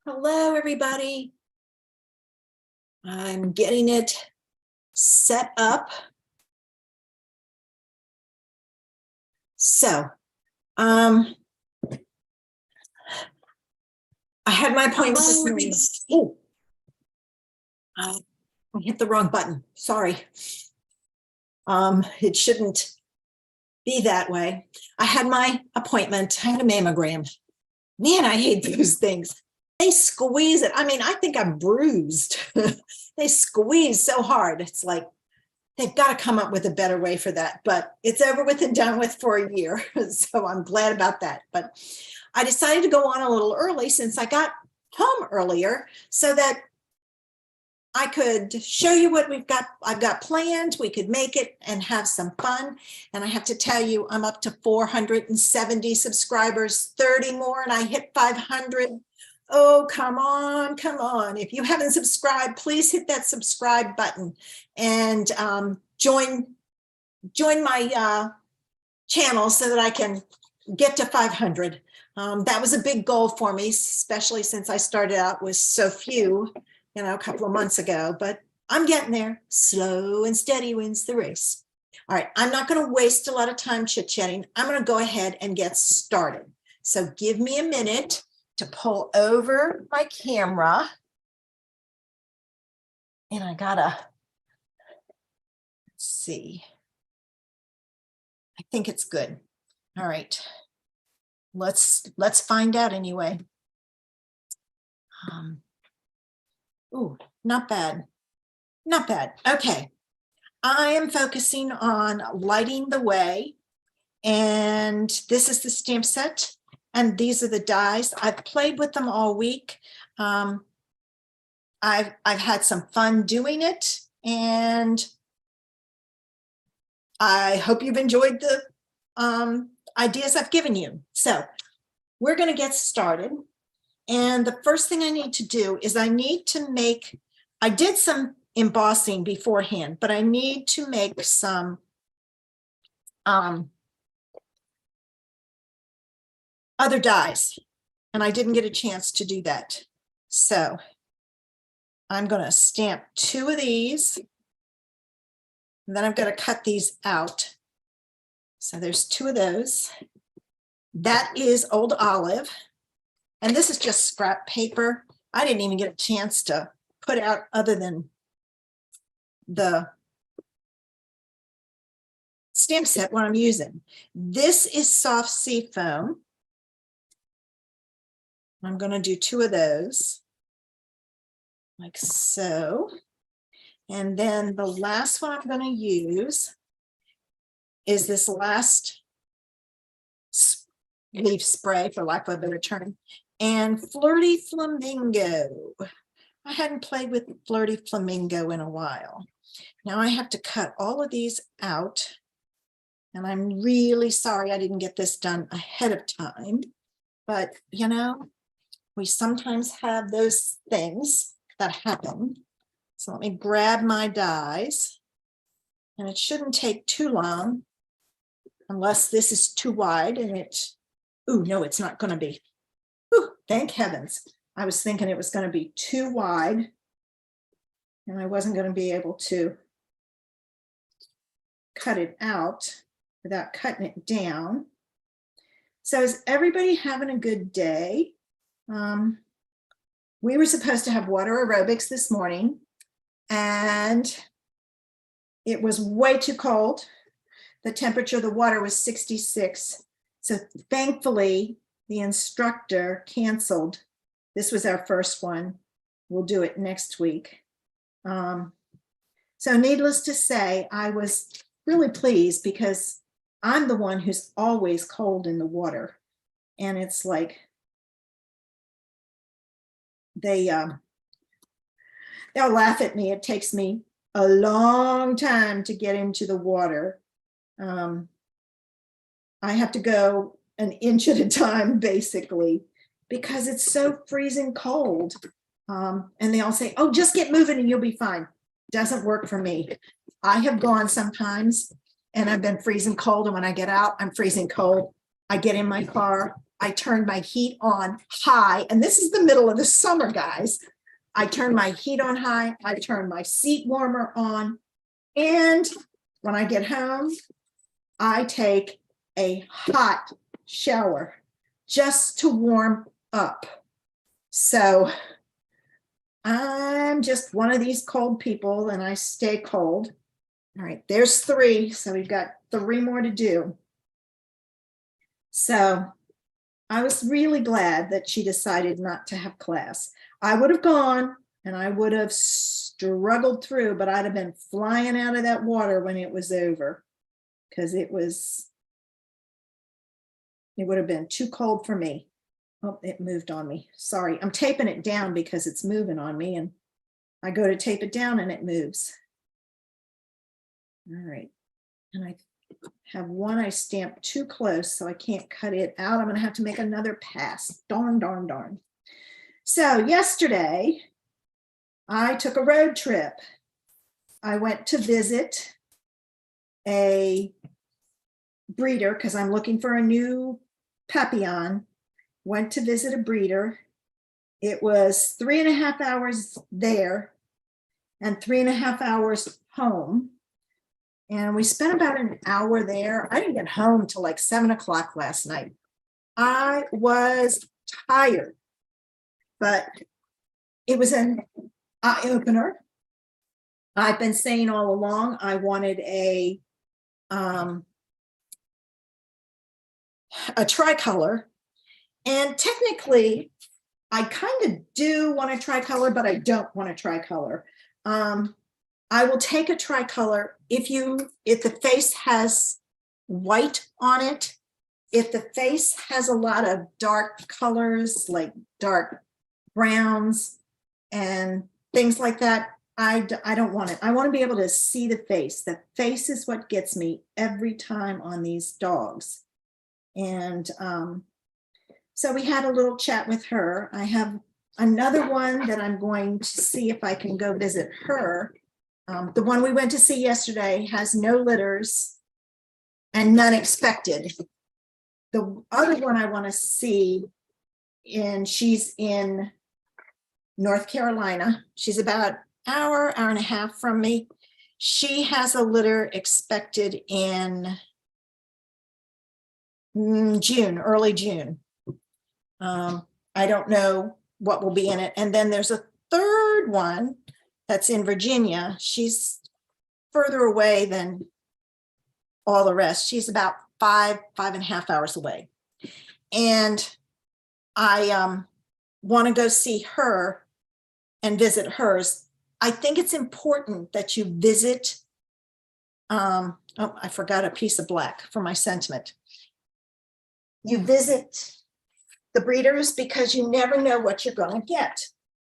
Hello, everybody. I'm getting it set up. So, I had my appointment this morning. Oh, I hit the wrong button. Sorry. It shouldn't be that way. I had my appointment. I had a mammogram. Man, I hate those things. They squeeze it. I mean, I think I'm bruised. They squeeze so hard. It's like they've got to come up with a better way for that, but it's over with and done with for a year. So I'm glad about that. But I decided to go on a little early since I got home earlier so that I could show you what I've got planned. We could make it and have some fun. And I have to tell you, I'm up to 470 subscribers, 30 more, and I hit 500. Oh, come on, come on. If you haven't subscribed, please hit that subscribe button and join my channel so that I can get to 500. That was a big goal for me, especially since I started out with so few, a couple of months ago, but I'm getting there. Slow and steady wins the race. All right, I'm not going to waste a lot of time chit-chatting. I'm going to go ahead and get started. So give me a minute to pull over my camera. And I gotta, let's see. I think it's good. All right. Let's find out anyway. Ooh, not bad. Not bad. Okay. I am focusing on lighting the way. And this is the stamp set. And these are the dies. I've played with them all week. I've had some fun doing it. And I hope you've enjoyed the ideas I've given you. So we're going to get started. And the first thing I need to do is I did some embossing beforehand, but I need to make some other dies. And I didn't get a chance to do that. So I'm going to stamp 2 of these. And then I've got to cut these out. So there's 2 of those. That is Old Olive. And this is just scrap paper. I didn't even get a chance to put out other than the stamp set what I'm using. This is soft sea foam. I'm going to do 2 of those like so. And then the last one I'm going to use is this last leaf spray, for lack of a better term, and Flirty Flamingo. I hadn't played with Flirty Flamingo in a while. Now I have to cut all of these out, and I'm really sorry I didn't get this done ahead of time, but we sometimes have those things that happen. So let me grab my dies, and it shouldn't take too long unless this is too wide and ooh, no, it's not going to be. Ooh, thank heavens. I was thinking it was going to be too wide and I wasn't going to be able to cut it out without cutting it down. So is everybody having a good day? We were supposed to have water aerobics this morning and it was way too cold. The temperature of the water was 66. So thankfully, the instructor canceled. This was our first one. We'll do it next week. So needless to say, I was really pleased because I'm the one who's always cold in the water. And it's like they'll laugh at me. It takes me a long time to get into the water. I have to go an inch at a time, basically, because it's so freezing cold. And they all say, oh, just get moving and you'll be fine. Doesn't work for me. I have gone sometimes and I've been freezing cold. And when I get out, I'm freezing cold. I get in my car, I turn my heat on high, and this is the middle of the summer, guys. I turn my heat on high, I turn my seat warmer on, and when I get home, I take a hot shower just to warm up. So I'm just one of these cold people and I stay cold. All right, there's 3. So we've got 3 more to do. So I was really glad that she decided not to have class. I would have gone and I would have struggled through, but I'd have been flying out of that water when it was over, because it would have been too cold for me. Oh, it moved on me. Sorry, I'm taping it down because it's moving on me, and I go to tape it down and it moves. All right, and I have one I stamped too close, so I can't cut it out. I'm gonna have to make another pass. Darn, darn, darn. So yesterday, I took a road trip. I went to visit a breeder because I'm looking for a new Papillon. Went to visit a breeder. It was 3.5 hours there and 3.5 hours home. And we spent about an hour there. I didn't get home till like 7 o'clock last night. I was tired, but it was an eye-opener. I've been saying all along I wanted a tricolor. And technically, I kind of do want a tricolor, but I don't want a tricolor. I will take a tricolor if the face has white on it. If the face has a lot of dark colors, like dark browns and things like that, I don't want it. I want to be able to see the face. The face is what gets me every time on these dogs. And so we had a little chat with her. I have another one that I'm going to see if I can go visit her. The one we went to see yesterday has no litters and none expected. The other one I want to see, and she's in North Carolina. She's about hour and a half from me. She has a litter expected in June, early June. I don't know what will be in it. And then there's a third one that's in Virginia. She's further away than all the rest. She's about 5.5 hours away. And I want to go see her and visit hers. I think it's important that you visit. Oh, I forgot a piece of black for my sentiment. You visit the breeders because you never know what you're going to get.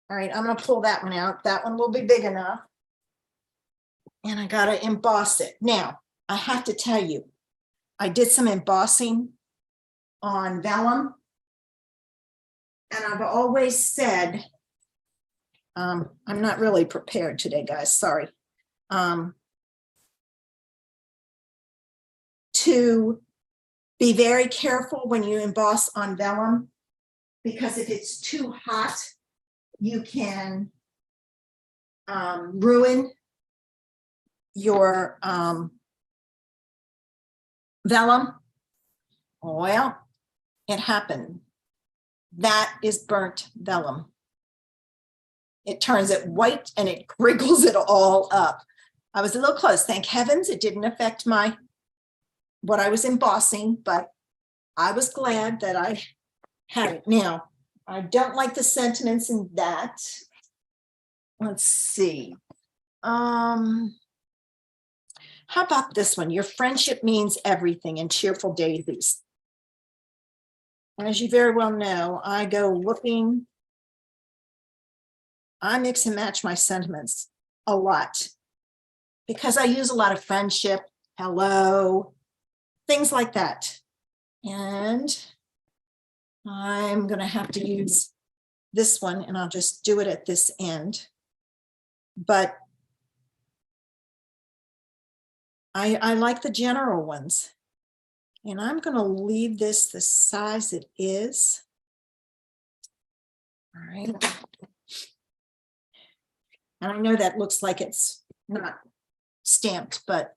All right, I'm going to pull that one out. That one will be big enough. And I got to emboss it. Now, I have to tell you, I did some embossing on vellum. And I've always said, I'm not really prepared today, guys, sorry. To be very careful when you emboss on vellum, because if it's too hot, you can ruin your vellum. Well, it happened. That is burnt vellum. It turns it white and it crinkles it all up. I was a little close. Thank heavens it didn't affect what I was embossing, but I was glad that I had it. Now, I don't like the sentiments in that. Let's see. How about this one? Your friendship means everything in Cheerful Daisies. As you very well know, I go looking. I mix and match my sentiments a lot because I use a lot of friendship, hello, things like that. And I'm going to have to use this one, and I'll just do it at this end. But I like the general ones. And I'm going to leave this the size it is. All right. And I know that looks like it's not stamped, but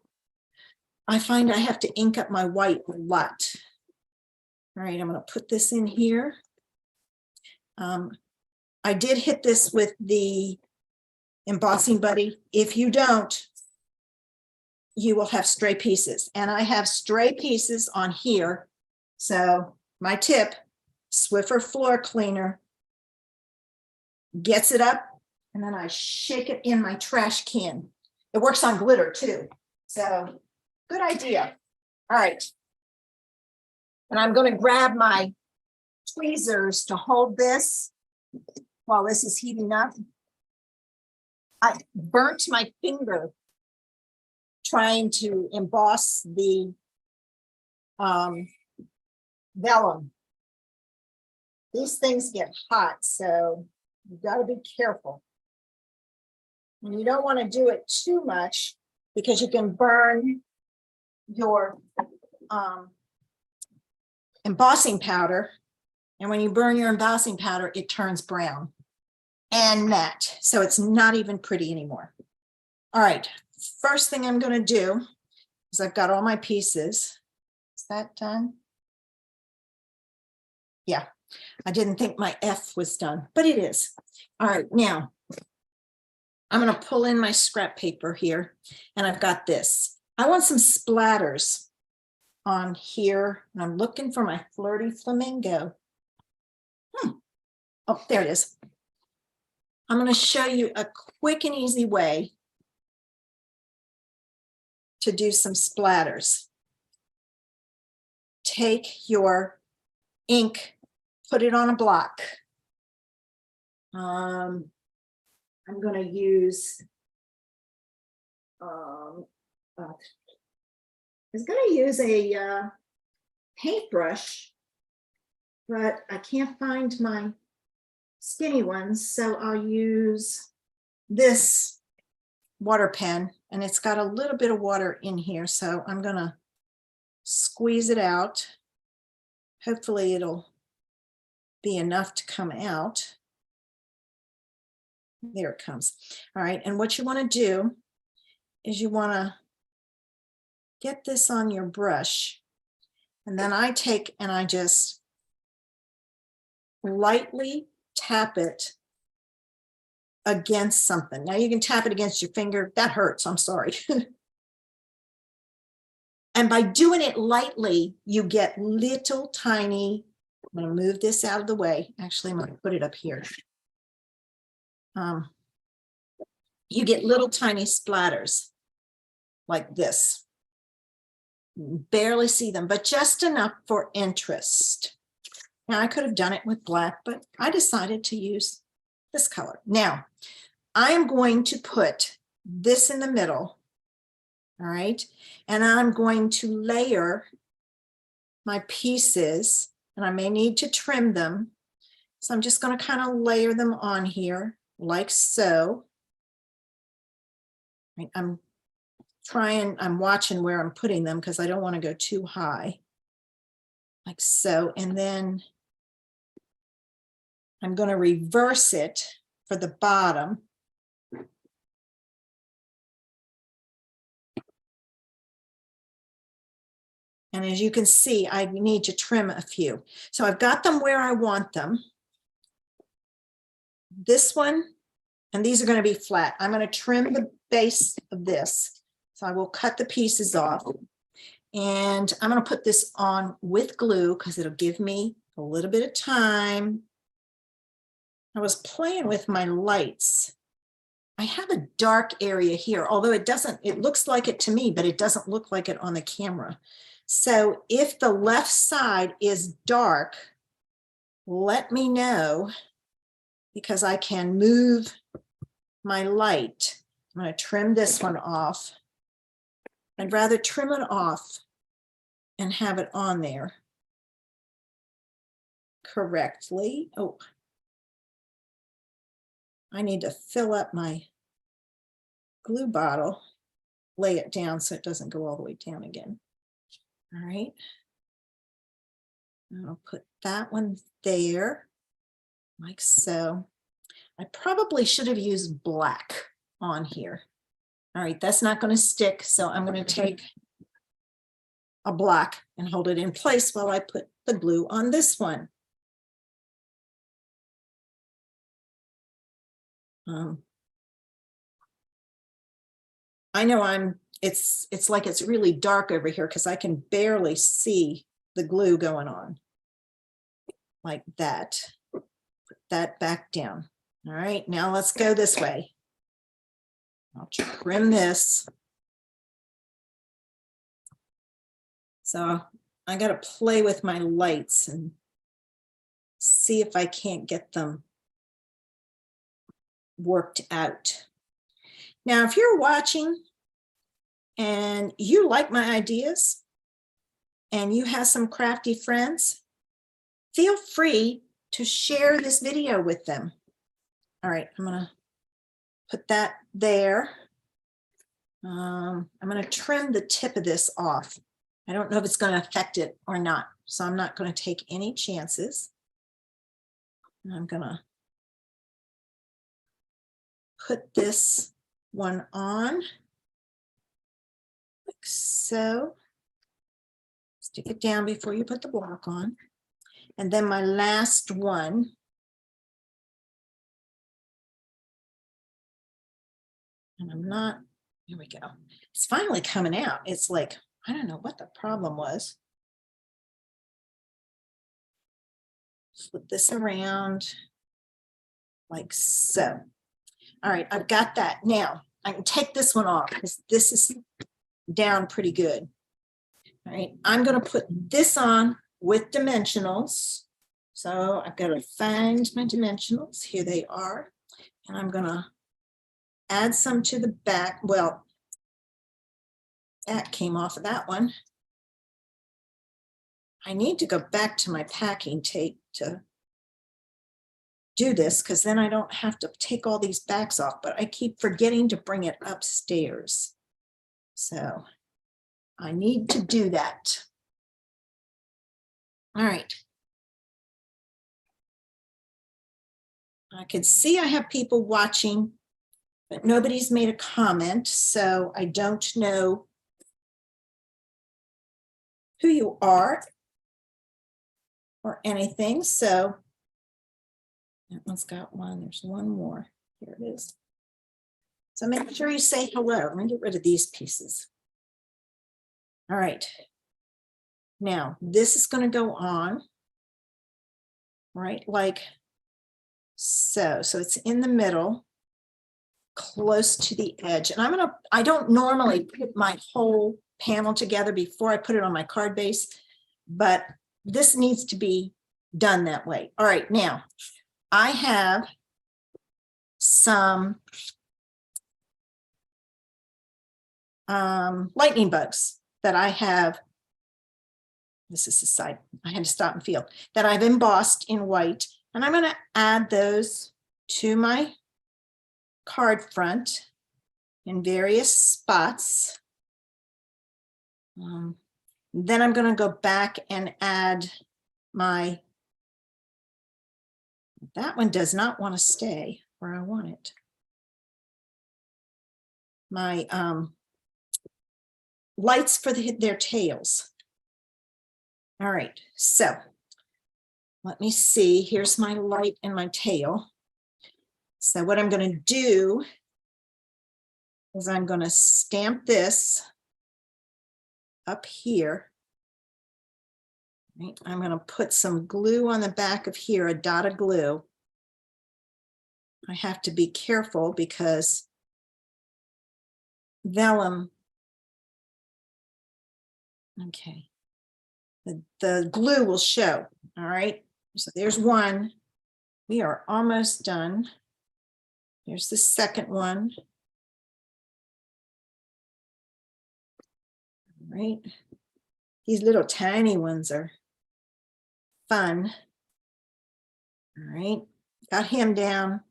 I find I have to ink up my white a lot. All right, I'm going to put this in here. I did hit this with the embossing buddy. If you don't, you will have stray pieces. And I have stray pieces on here. So my tip, Swiffer floor cleaner gets it up, and then I shake it in my trash can. It works on glitter too. So good idea. All right. And I'm going to grab my tweezers to hold this while this is heating up. I burnt my finger trying to emboss the vellum. These things get hot, so you've got to be careful. And you don't want to do it too much because you can burn your embossing powder. And when you burn your embossing powder, it turns brown and matte. So it's not even pretty anymore. All right, first thing I'm going to do is I've got all my pieces. Is that done? Yeah, I didn't think my F was done, but it is. All right, now I'm going to pull in my scrap paper here, and I've got this. I want some splatters on here, and I'm looking for my Flirty Flamingo. Oh, there it is. I'm going to show you a quick and easy way to do some splatters. Take your ink, put it on a block. I'm going to use, I was going to use a paintbrush, but I can't find my skinny ones, so I'll use this water pen, and it's got a little bit of water in here, so I'm going to squeeze it out. Hopefully it'll be enough to come out. There it comes. All right, and what you want to do is you want to get this on your brush, and then I take and I just lightly tap it against something. Now you can tap it against your finger. That hurts, I'm sorry. And by doing it lightly, you get little tiny, I'm going to move this out of the way. Actually, I'm going to put it up here. You get little tiny splatters like this. Barely see them, but just enough for interest. Now, I could have done it with black, but I decided to use this color. Now, I am going to put this in the middle, all right? And I'm going to layer my pieces, and I may need to trim them. So I'm just going to kind of layer them on here like so. I'm watching where I'm putting them because I don't want to go too high. Like so, and then I'm going to reverse it for the bottom. And as you can see, I need to trim a few. So I've got them where I want them. This one, and these are going to be flat. I'm going to trim the base of this. So I will cut the pieces off. And I'm going to put this on with glue because it'll give me a little bit of time. I was playing with my lights. I have a dark area here, although it looks like it to me, but it doesn't look like it on the camera. So if the left side is dark, let me know because I can move my light. I'm going to trim this one off. I'd rather trim it off and have it on there correctly. Oh, I need to fill up my glue bottle, lay it down so it doesn't go all the way down again. All right. I'll put that one there, like so. I probably should have used black on here. All right, that's not going to stick, so I'm going to take a block and hold it in place while I put the glue on this one. I know it's like it's really dark over here because I can barely see the glue going on. Like that. Put that back down. All right, now let's go this way. I'll trim this. So I got to play with my lights and see if I can't get them worked out. Now, if you're watching and you like my ideas and you have some crafty friends, feel free to share this video with them. All right, I'm going to put that there. I'm going to trim the tip of this off. I don't know if it's going to affect it or not, so I'm not going to take any chances. And I'm going to put this one on, like so. Stick it down before you put the block on. And then my last one. And I'm not, here we go. It's finally coming out. It's like, I don't know what the problem was. Flip this around like so. All right, I've got that. Now I can take this one off because this is down pretty good. All right, I'm going to put this on with dimensionals. So I've got to find my dimensionals. Here they are. And I'm going to add some to the back. Well, that came off of that one. I need to go back to my packing tape to do this because then I don't have to take all these backs off, but I keep forgetting to bring it upstairs. So I need to do that. All right. I can see I have people watching, but nobody's made a comment, so I don't know who you are or anything. So that one's got one. There's one more. Here it is. So make sure you say hello. Let me get rid of these pieces. All right. Now this is going to go on, right? Like so. So it's in the middle, close to the edge. And I don't normally put my whole panel together before I put it on my card base, but this needs to be done that way. All right, now I have some lightning bugs that I have. This is the side. I had to stop and feel that I've embossed in white, and I'm going to add those to my card front in various spots. Then I'm going to go back and add my, that one does not want to stay where I want it. My lights for their tails. All right, so let me see. Here's my light and my tail. So what I'm going to do is I'm going to stamp this up here. Right. I'm going to put some glue on the back of here, a dot of glue. I have to be careful because vellum, okay, the glue will show. All right, so there's one. We are almost done. Here's the second one. All right, these little tiny ones are fun. All right, got him down.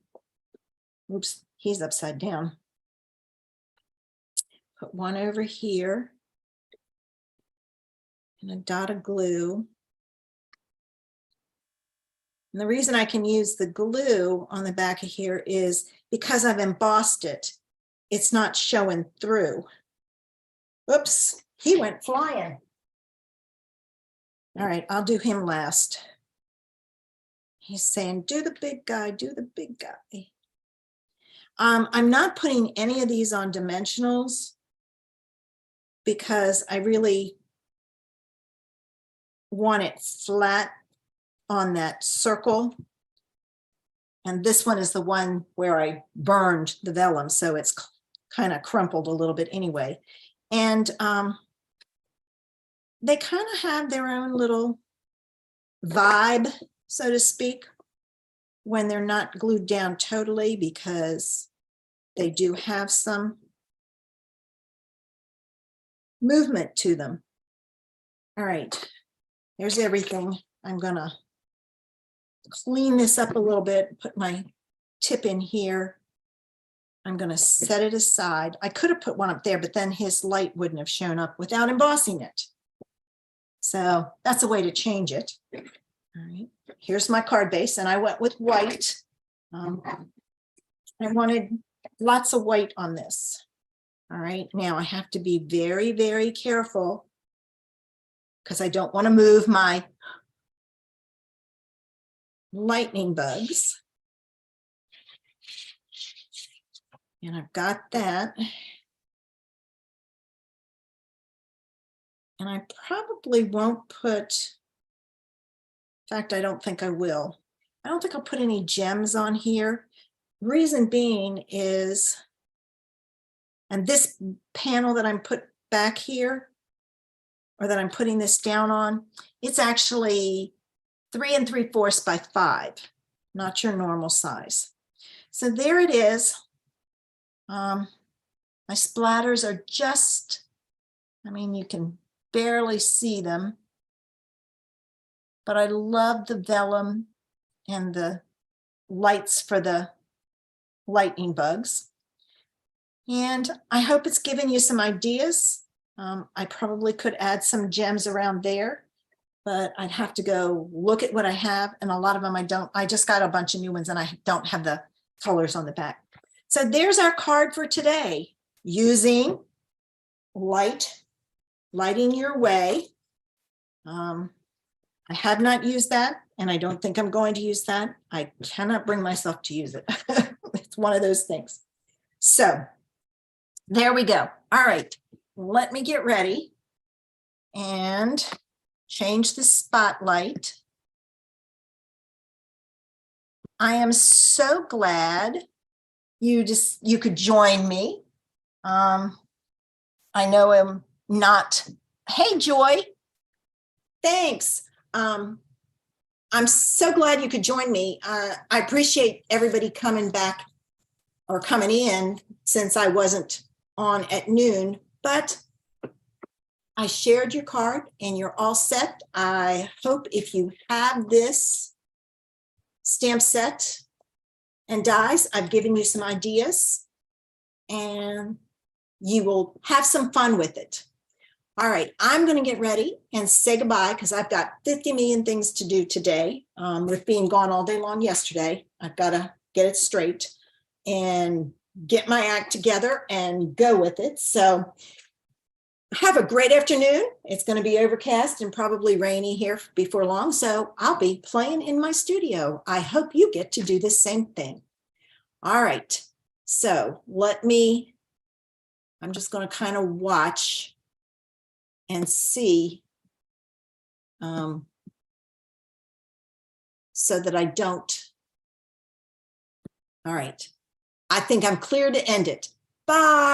Oops, he's upside down. Put one over here and a dot of glue. And the reason I can use the glue on the back of here is because I've embossed it. It's not showing through. Oops, he went flying. All right, I'll do him last. He's saying, do the big guy, do the big guy. I'm not putting any of these on dimensionals because I really want it flat on that circle. And this one is the one where I burned the vellum, so it's kind of crumpled a little bit anyway. And they kind of have their own little vibe, so to speak, when they're not glued down totally, because they do have some movement to them. All right, there's everything. I'm gonna clean this up a little bit, put my tip in here. I'm gonna set it aside. I could have put one up there, but then his light wouldn't have shown up without embossing it. So that's a way to change it. All right, here's my card base, and I went with white. I wanted lots of white on this. All right, now I have to be very, very careful because I don't want to move my lightning bugs. And I've got that. And I probably won't put, in fact, I don't think I will. I don't think I'll put any gems on here. Reason being is, and this panel that I'm put back here, or that I'm putting this down on, it's actually 3 3/4 by 5, not your normal size. So there it is. My splatters are just, I mean, you can barely see them, but I love the vellum and the lights for the lightning bugs. And I hope it's given you some ideas. I probably could add some gems around there, but I'd have to go look at what I have. And a lot of them I don't. I just got a bunch of new ones and I don't have the colors on the back. So there's our card for today, using lighting your way. I have not used that, and I don't think I'm going to use that. I cannot bring myself to use it. It's one of those things. So there we go. All right, let me get ready and change the spotlight. I am so glad you could join me. I know I'm not, hey Joy, thanks. I'm so glad you could join me. I appreciate everybody coming back or coming in since I wasn't on at noon, but I shared your card and you're all set. I hope if you have this stamp set and dies, I've given you some ideas and you will have some fun with it. All right, I'm going to get ready and say goodbye because I've got 50 million things to do today. With being gone all day long yesterday, I've got to get it straight and get my act together and go with it. So have a great afternoon. It's going to be overcast and probably rainy here before long. So I'll be playing in my studio. I hope you get to do the same thing. All right. So I'm just going to kind of watch and see so that I don't. All right. I think I'm clear to end it. Bye.